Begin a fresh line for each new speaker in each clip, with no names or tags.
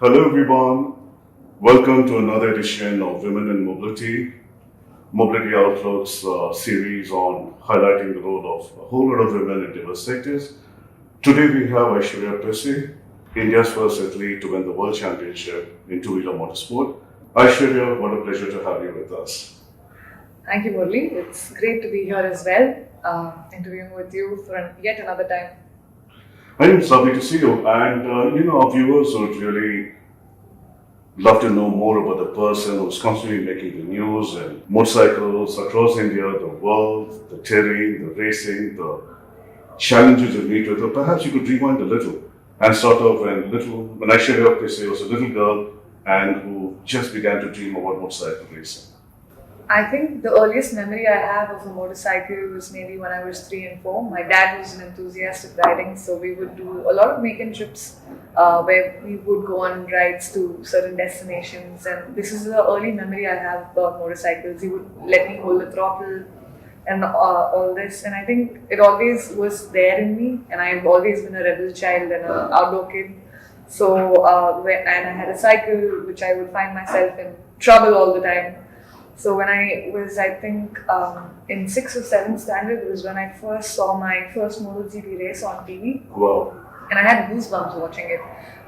Hello everyone, welcome to another edition of Women in Mobility Outlooks series on highlighting the role of a whole lot of women in diverse sectors. Today we have Aishwarya Pissay, India's first athlete to win the World Championship in two-wheeler motorsport. Aishwarya, what a pleasure to have you with us.
Thank you, Murli. It's great to be here as well, interviewing with you for yet another time.
It's lovely to see you, and our viewers would really love to know more about the person who's constantly making the news and motorcycles across India, the world, the terrain, the racing, the challenges you meet with. Or perhaps you could rewind a little and start off when Aishwarya Pissay was a little girl and who just began to dream about motorcycle racing.
I think the earliest memory I have of a motorcycle was maybe when I was 3 and 4. My dad was an enthusiast of riding, so we would do a lot of weekend trips where we would go on rides to certain destinations. And this is the early memory I have about motorcycles. He would let me hold the throttle and all this. And I think it always was there in me. And I've always been a rebel child and an outdoor kid. So, and I had a cycle which I would find myself in trouble all the time. So when I was, I think, in 6th or 7th standard was when I first saw my first MotoGP race on TV.
Wow.
And I had goosebumps watching it.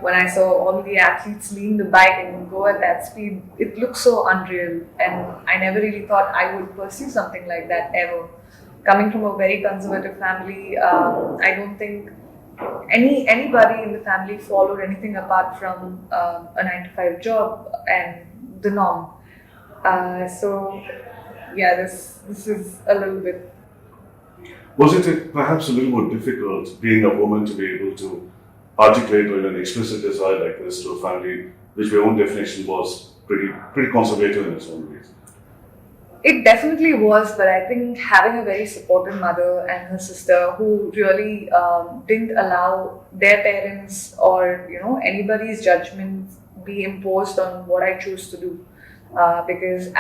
When I saw all the athletes lean the bike and go at that speed, it looked so unreal. And I never really thought I would pursue something like that ever. Coming from a very conservative family, I don't think anybody in the family followed anything apart from a 9-to-5 job and the norm. This is a little bit.
Wasn't it perhaps a little more difficult being a woman to be able to articulate or even express a desire like this to a family which by own definition was pretty conservative in its own ways?
It definitely was, but I think having a very supportive mother and her sister who really didn't allow their parents or anybody's judgment be imposed on what I chose to do. Because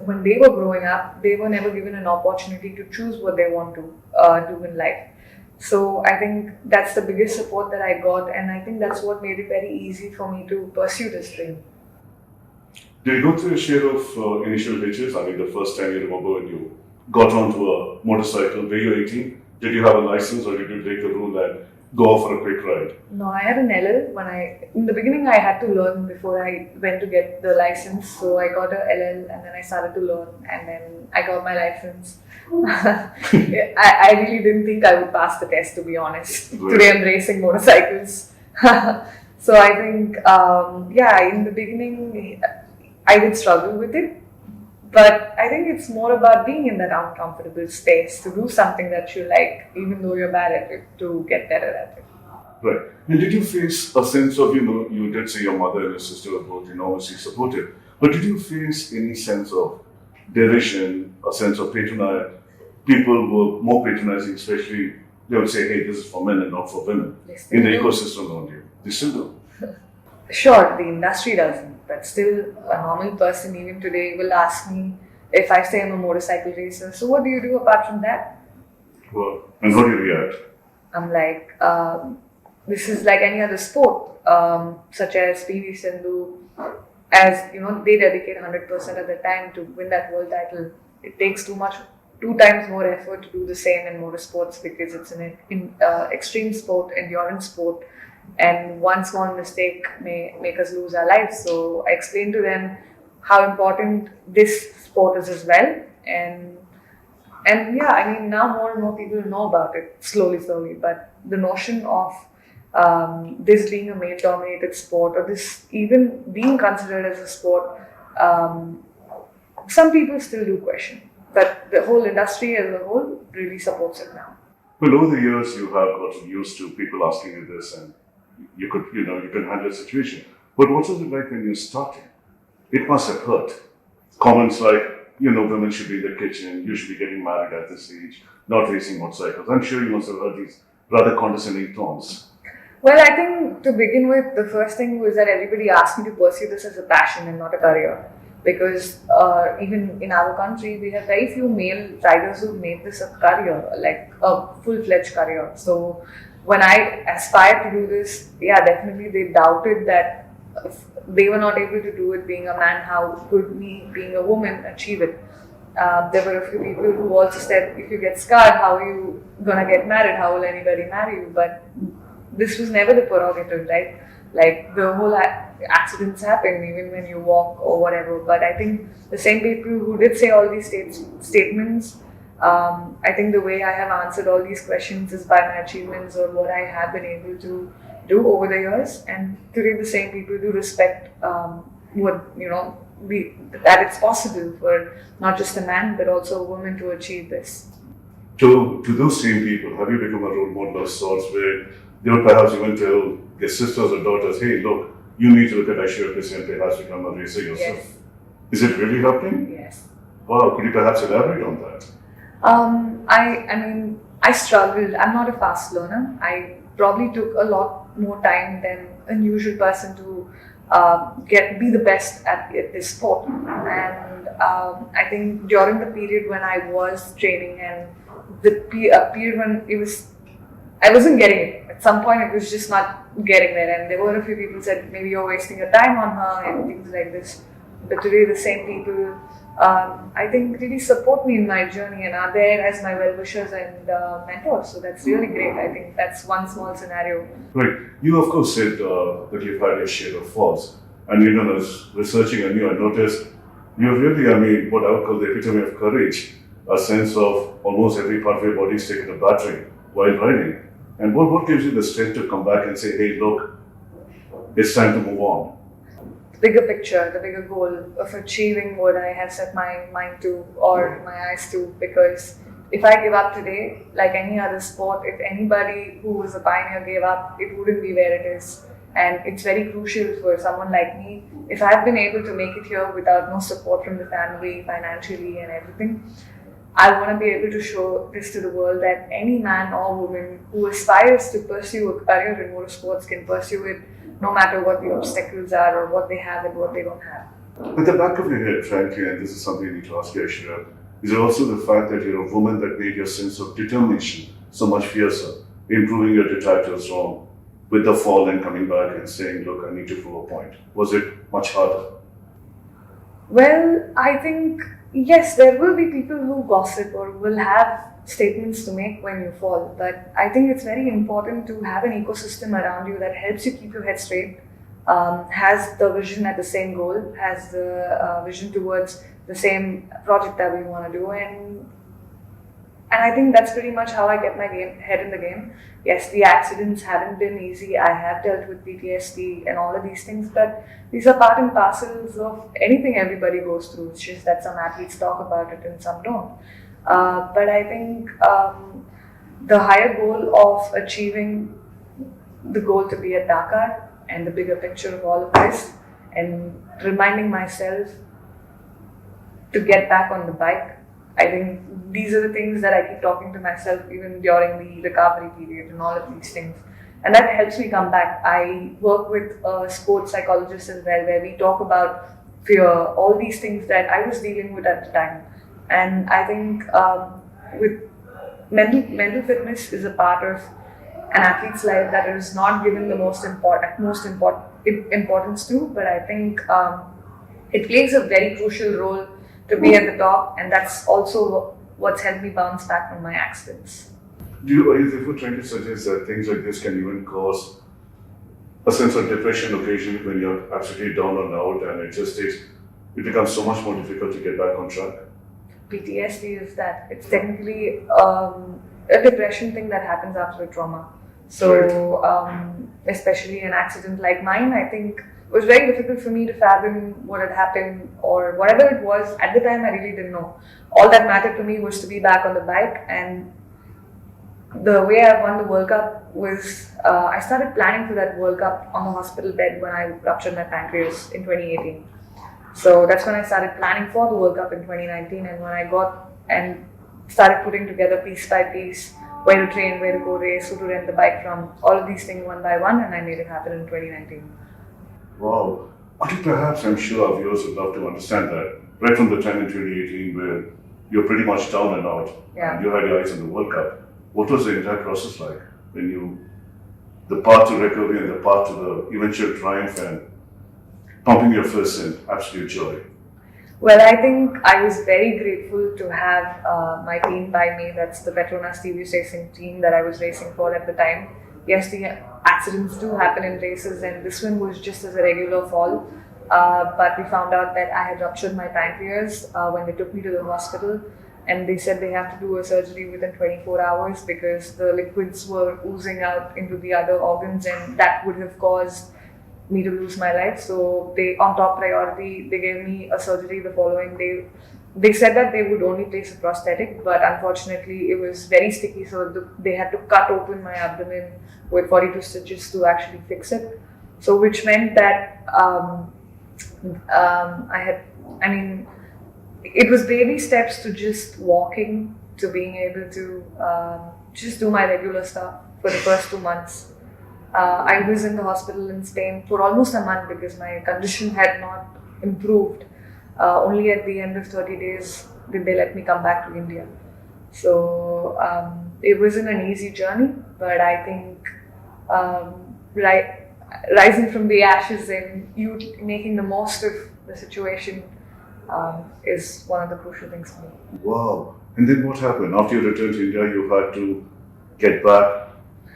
when they were growing up, they were never given an opportunity to choose what they want to do in life. So I think that's the biggest support that I got, and I think that's what made it very easy for me to pursue this dream.
Did you go through a share of initial hitches? I mean, the first time you remember when you got onto a motorcycle, were you 18? Did you have a license or did you break the rule and go off for a quick ride?
No, I had an LL. In the beginning, I had to learn before I went to get the license. So I got a LL and then I started to learn and then I got my license. I really didn't think I would pass the test, to be honest.
Right.
Today I'm racing motorcycles. So I think, in the beginning, I did struggle with it. But I think it's more about being in that uncomfortable space to do something that you like, even though you're bad at it, to get better at it.
Right. And did you face a sense of, you did say your mother and your sister were both enormously supportive, but did you face any sense of derision, a sense of patronage? People were more patronizing, especially, they would say, hey, this is for men and not for women, in the ecosystem around you. They still do.
Sure, the industry doesn't, but still a normal person even today will ask me if I say I'm a motorcycle racer, so what do you do apart from that?
Well, and how do you react?
I'm like, this is like any other sport, such as Sindhu, as they dedicate 100% of their time to win that world title. It takes two times more effort to do the same in motorsports because it's an extreme sport, endurance sport. And one small mistake may make us lose our lives. So I explained to them how important this sport is as well. And now more and more people know about it slowly. But the notion of this being a male-dominated sport or this even being considered as a sport, some people still do question. But the whole industry as a whole really supports it now.
Well, over the years, you have gotten used to people asking you this and you could handle the situation. But what was it like when you started? It must have hurt. Comments like, women should be in the kitchen, you should be getting married at this age, not racing motorcycles. I'm sure you must have heard these rather condescending tones.
Well, I think to begin with, the first thing was that everybody asked me to pursue this as a passion and not a career. Because even in our country, we have very few male riders who made this a career, like a full-fledged career. So when I aspired to do this, definitely they doubted that they were not able to do it being a man, how could me, being a woman, achieve it? There were a few people who also said, if you get scarred, how are you gonna get married? How will anybody marry you? But this was never the prerogative, right? Like the whole accidents happen even when you walk or whatever. But I think the same people who did say all these statements, I think the way I have answered all these questions is by my achievements or what I have been able to do over the years. And today the same people do respect what, that it's possible for not just a man but also a woman to achieve this.
To those same people, have you become a role model of sorts where they would perhaps even tell their sisters or daughters, hey, look, you need to look at Aishwarya Pissay and perhaps become a racer yourself?
Yes.
Is it really happening?
Yes.
Wow, could you perhaps elaborate on that?
I mean, I struggled. I'm not a fast learner. I probably took a lot more time than a usual person to be the best at this sport. And I think during the period when I was training and the period when I wasn't getting it. At some point, it was just not getting there. And there were a few people who said, maybe you're wasting your time on her and things like this. But today, the same people, I think, really support me in my journey and are there as my well-wishers and mentors. So that's really great. I think that's one small scenario.
Right. You, of course, said that you've had a share of falls. And, as researching on you, I noticed you're really, what I would call the epitome of courage, a sense of almost every part of your body is taken a battering while riding. And what gives you the strength to come back and say, hey, look, it's time to move on?
The bigger picture, the bigger goal of achieving what I have set my mind to or my eyes to. Because if I give up today, like any other sport, if anybody who was a pioneer gave up, it wouldn't be where it is. And it's very crucial for someone like me. If I've been able to make it here without no support from the family, financially and everything, I want to be able to show this to the world that any man or woman who aspires to pursue a career in motorsports can pursue it no matter what the obstacles are or what they have and what they don't have.
At the back of your head, frankly, and this is something I need to ask you, Aishwarya, is it also the fact that you're a woman that made your sense of determination so much fiercer, improving your detractors wrong with the fall and coming back and saying, look, I need to prove a point? Was it much harder?
Well, I think yes, there will be people who gossip or will have statements to make when you fall, but I think it's very important to have an ecosystem around you that helps you keep your head straight, has the vision at the same goal, has the vision towards the same project that we want to do, and I think that's pretty much how I get my head in the game. Yes, the accidents haven't been easy. I have dealt with PTSD and all of these things, but these are part and parcels of anything everybody goes through. It's just that some athletes talk about it and some don't. But I think the higher goal of achieving the goal to be at Dakar and the bigger picture of all of this and reminding myself to get back on the bike, I think these are the things that I keep talking to myself even during the recovery period and all of these things. And that helps me come back. I work with a sports psychologist as well, where we talk about fear, all these things that I was dealing with at the time. And I think with mental fitness is a part of an athlete's life that is not given the most importance to, but I think it plays a very crucial role to be at the top, and that's also what's helped me bounce back from my accidents.
Are you therefore trying to suggest that things like this can even cause a sense of depression occasionally when you're absolutely down and out, and it becomes so much more difficult to get back on track?
PTSD is that. It's technically a depression thing that happens after a trauma. So, especially an accident like mine, I think it was very difficult for me to fathom what had happened or whatever it was. At the time, I really didn't know. All that mattered to me was to be back on the bike, and the way I won the World Cup was I started planning for that World Cup on the hospital bed when I ruptured my pancreas in 2018. So that's when I started planning for the World Cup in 2019, and when I got and started putting together piece by piece where to train, where to go race, who to rent the bike from, all of these things one by one, and I made it happen in 2019.
Wow. Could you perhaps, I'm sure our viewers would love to understand that, right from the time in 2018 where you're pretty much down and out,
Yeah.
and you had your eyes on the World Cup, what was the entire process like when the path to recovery and the path to the eventual triumph and pumping your fist in absolute joy?
Well, I think I was very grateful to have my team by me. That's the Petronas TVS racing team that I was racing for at the time. Yes, the accidents do happen in races, and this one was just as a regular fall. But we found out that I had ruptured my pancreas when they took me to the hospital, and they said they have to do a surgery within 24 hours because the liquids were oozing out into the other organs, and that would have caused me to lose my life. So they, on top priority, they gave me a surgery the following day. They said that they would only place a prosthetic, but unfortunately it was very sticky, so they had to cut open my abdomen with 42 stitches to actually fix it. So which meant that it was baby steps to just walking, to being able to just do my regular stuff for the first 2 months. I was in the hospital in Spain for almost a month because my condition had not improved. Only at the end of 30 days did they let me come back to India. So it wasn't an easy journey, but I think rising from the ashes and you making the most of the situation is one of the crucial things for me.
Wow. And then what happened? After you returned to India, you had to get back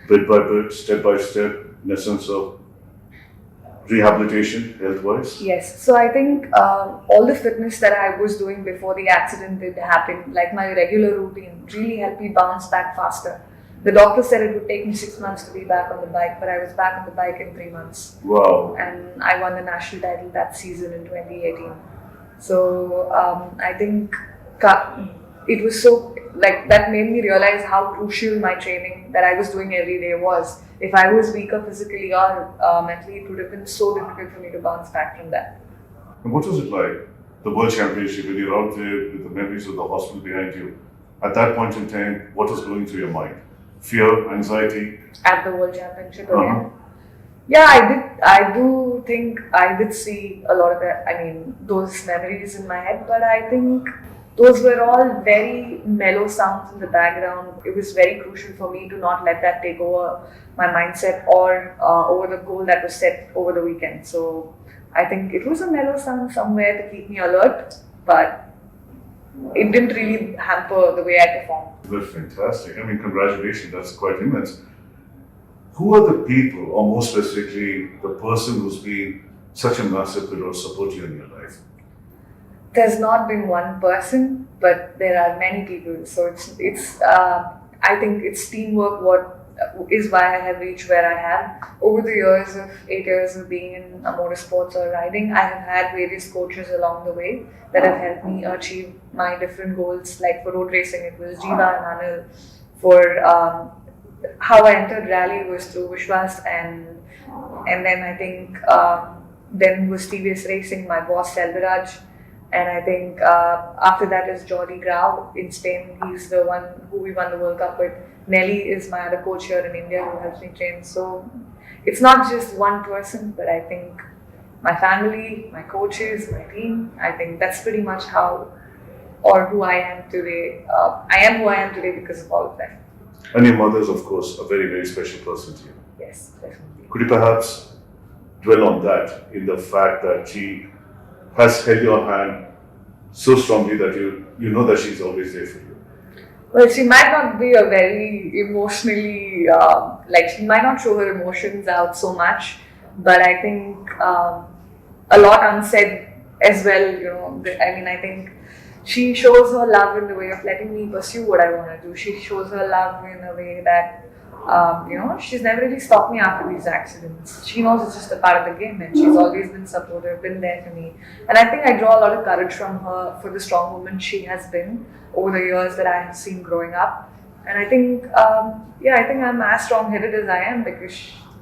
bit by bit, step by step, in a sense of rehabilitation, health-wise?
Yes. So I think all the fitness that I was doing before the accident did happen, like my regular routine, really helped me bounce back faster. The doctor said it would take me 6 months to be back on the bike, but I was back on the bike in 3 months.
Wow.
And I won the national title that season in 2018. So I think it was so, like, that made me realize how crucial my training that I was doing every day was. If I was weaker physically or mentally, it would have been so difficult for me to bounce back from that.
And what was it like, the World Championship, when you're out there with the memories of the hospital behind you? At that point in time, what was going through your mind? Fear, anxiety?
At the World Championship again? Yeah, I do think I did see a lot of that, those memories in my head, but I think those were all very mellow sounds in the background. It was very crucial for me to not let that take over my mindset or over the goal that was set over the weekend. So I think it was a mellow sound somewhere to keep me alert, but it didn't really hamper the way I performed.
That's fantastic. Congratulations, that's quite immense. Who are the people, or more specifically, the person who's been such a massive pillar of support you in your life?
There's not been one person, but there are many people. So I think it's teamwork what is why I have reached where I have. Over the years of 8 years of being in motorsports or riding, I have had various coaches along the way that have helped me achieve my different goals. Like for road racing, it was Jiva and Anil. For how I entered rally was through Vishwas, and then I think then was TVS Racing, my boss Selvaraj. And I think after that is Jordi Grau in Spain. He's the one who we won the World Cup with. Nelly is my other coach here in India who helps me train. So it's not just one person, but I think my family, my coaches, my team, I think that's pretty much how or who I am today. I am who I am today because of all of them.
And your mother is, of course, a very, very special person to you.
Yes, definitely.
Could you perhaps dwell on that, in the fact that she has held your hand so strongly that you know that she's always there for you?
Well, she might not be a very emotionally, she might not show her emotions out so much, but I think a lot unsaid as well, I think she shows her love in the way of letting me pursue what I want to do. She shows her love in a way that, she's never really stopped me after these accidents. She knows it's just a part of the game, and she's always been supportive, been there for me. And I think I draw a lot of courage from her for the strong woman she has been over the years that I have seen growing up. And I think, I think I'm as strong-headed as I am because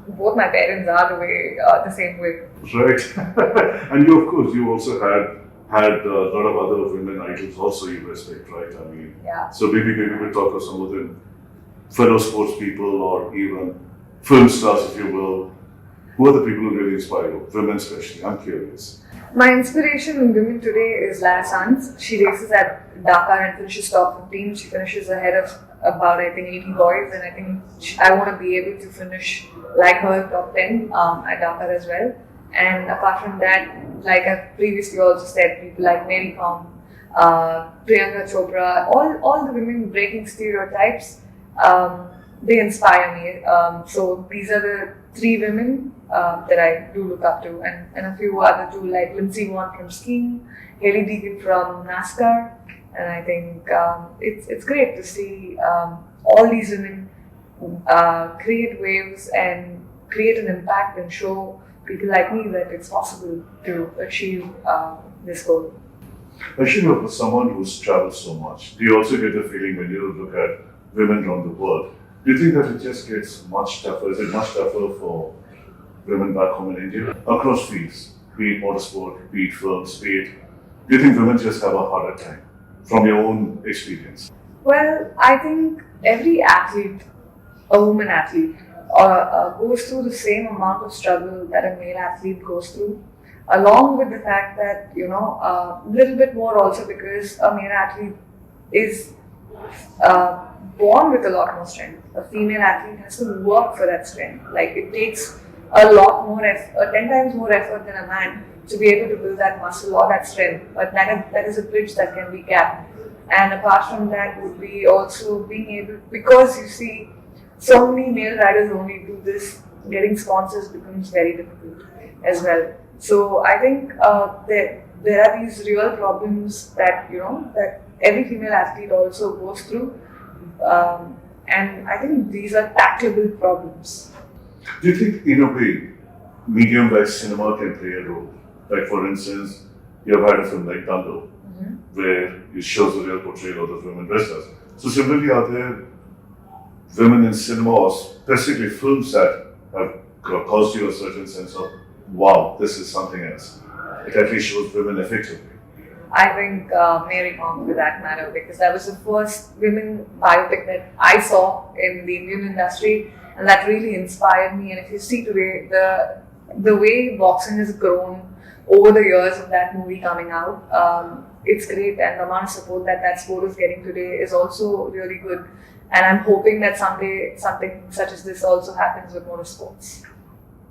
both my parents are the same way.
Right. And you, of course, you also had a lot of other women idols also you respect, right?
Yeah.
So maybe we'll talk of some of them, fellow sports people or even film stars, if you will. Who are the people who really inspire you, women especially? I'm curious.
My inspiration in women today is Lara Sanz. She races at Dakar and finishes top 15. She finishes ahead of about, 80 boys, and I want to be able to finish like her top 10 at Dakar as well. And apart from that, like I previously also said, people like Mary Kom, Priyanka Chopra, all the women breaking stereotypes, they inspire me. So these are the three women that I do look up to, and a few other too, like Lindsey Vonn from skiing, Haley Deegan from NASCAR, and I think it's great to see all these women create waves and create an impact and show people like me that it's possible to achieve this goal.
Aishwarya, for someone who's traveled so much, do you also get the feeling when you look at women around the world, do you think that it just gets much tougher? Is it much tougher for women back home in India? Across fields, be it motorsport, be it films, be it, do you think women just have a harder time from your own experience?
Well, I think every athlete, a woman athlete, goes through the same amount of struggle that a male athlete goes through, along with the fact that, a little bit more also because a male athlete is born with a lot more strength. A female athlete has to work for that strength. Like it takes a lot more effort, 10 times more effort than a man to be able to build that muscle or that strength. But that is a bridge that can be capped. And apart from that would be also being able, because you see so many male riders only do this, getting sponsors becomes very difficult as well. So I think there are these real problems that that every female athlete also goes through, and I think these are tackleable problems.
Do you think, in a way, medium like cinema can play a role? Like, for instance, you have had a film like Dango, where it shows the real portrayal of the women wrestlers. So, similarly, are there women in cinema or specifically films that have caused you a certain sense of, wow, this is something else? It at least shows women effectively.
I think Mary Kom for that matter, because that was the first women biopic that I saw in the Indian industry, and that really inspired me. And if you see today, the way boxing has grown over the years of that movie coming out, it's great, and the amount of support that sport is getting today is also really good. And I'm hoping that someday something such as this also happens with motorsports.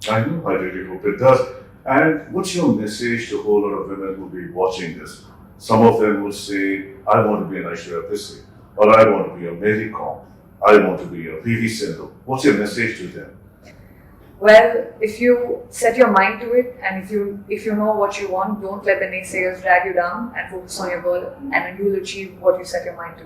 I know, I really hope it does. And what's your message to a whole lot of women who will be watching this? Some of them will say, I want to be an Aishwarya Pissay, or I want to be a Mary Kom, I want to be a PV Sindhu. What's your message to them?
Well, if you set your mind to it, and if you know what you want, don't let the naysayers drag you down, and focus on your goal, and you'll achieve what you set your mind to.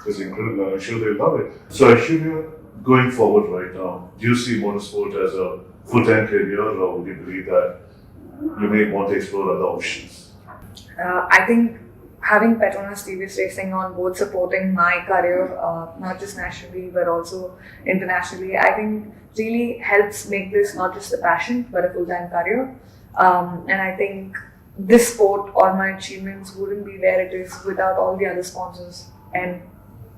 It's incredible. I'm sure they love it. So, Aishwarya, going forward right now, do you see motorsport as a full-time career, or would you believe that you may want to explore other options?
I think having Petronas TVS Racing on board supporting my career, not just nationally but also internationally, I think really helps make this not just a passion but a full-time career. And I think this sport or my achievements wouldn't be where it is without all the other sponsors and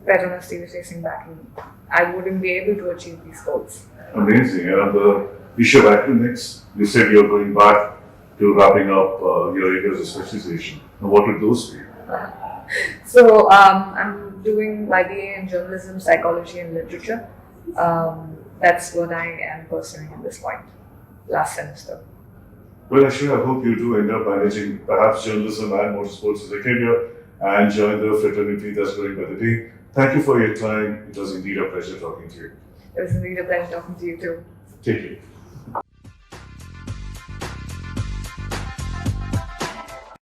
Petronas TVS Racing backing me. I wouldn't be able to achieve these goals.
Amazing. And the issue of academics, you said you're going back to wrapping up your areas of specialization. And what would those be?
So I'm doing my BA in journalism, psychology and literature. That's what I am pursuing at this point, last semester.
Well, actually, I hope you do end up managing perhaps journalism and motorsports as a career and join the fraternity that's growing by the day. Thank you for your time. It was indeed a pleasure talking to you.
It was indeed a pleasure talking to you too.
Take care.